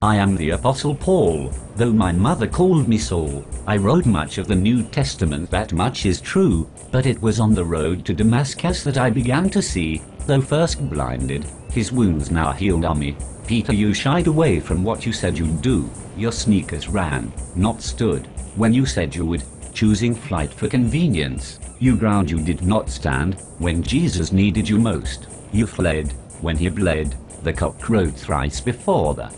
I am the Apostle Paul. Though my mother called me Saul, I wrote much of the New Testament. That much is true, but it was on the road to Damascus that I began to see, though first blinded. His wounds now healed on me. Peter, you shied away from what you said you'd do. Your sneakers ran, not stood, when you said you would, choosing flight for convenience. You ground, you did not stand, when Jesus needed you most. You fled, when he bled. The cock crowed thrice before the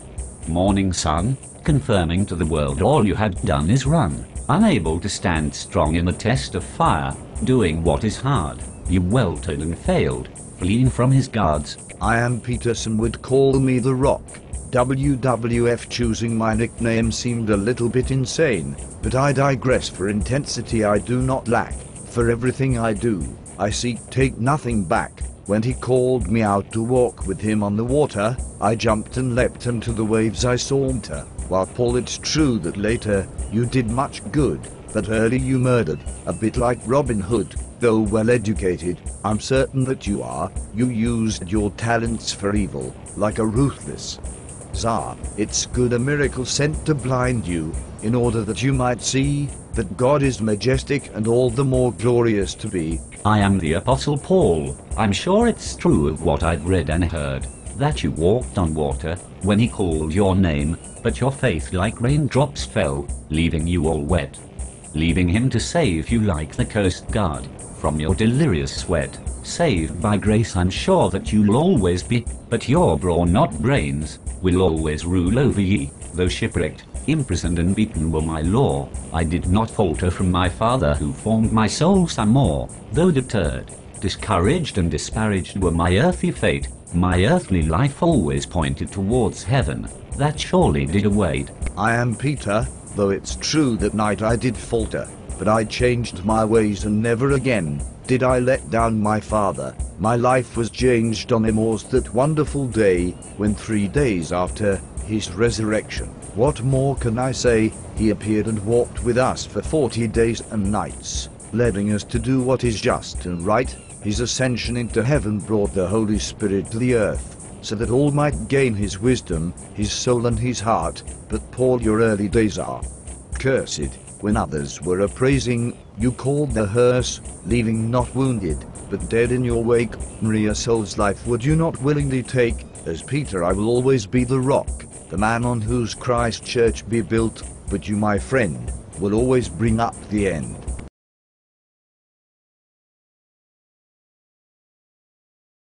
morning sun, confirming to the world all you had done is run. Unable to stand strong in the test of fire, doing what is hard, you weltered and failed, fleeing from his guards. I am Peter, some would call me the Rock. WWF, choosing my nickname seemed a little bit insane, but I digress. For intensity I do not lack. For everything I do, I take nothing back. When he called me out to walk with him on the water, I jumped and leapt into the waves I saunter. While Paul, it's true that later you did much good, but early you murdered, a bit like Robin Hood. Though well educated, I'm certain that you are. You used your talents for evil, like a ruthless Tsar. It's good a miracle sent to blind you, in order that you might see that God is majestic and all the more glorious to be. I am the Apostle Paul. I'm sure it's true of what I've read and heard, that you walked on water when he called your name, but your faith like raindrops fell, leaving you all wet. Leaving him to save you like the coast guard from your delirious sweat. Saved by grace, I'm sure that you'll always be, but your brawn, not brains, will always rule over ye. Though shipwrecked, imprisoned and beaten were my law, I did not falter from my Father who formed my soul some more. Though deterred, discouraged and disparaged were my earthly fate, my earthly life always pointed towards heaven, that surely did await. I am Peter, though it's true that night I did falter, but I changed my ways and never again did I let down my Father. My life was changed on Emmaus, that wonderful day, when 3 days after his resurrection. What more can I say? He appeared and walked with us for 40 days and nights, leading us to do what is just and right. His ascension into heaven brought the Holy Spirit to the earth, so that all might gain his wisdom, his soul and his heart. But Paul, your early days are cursed. When others were appraising, you called the hearse, leaving not wounded, but dead in your wake. Maria's soul's life would you not willingly take? As Peter, I will always be the rock, the man on whose Christ church be built, but you, my friend, will always bring up the end.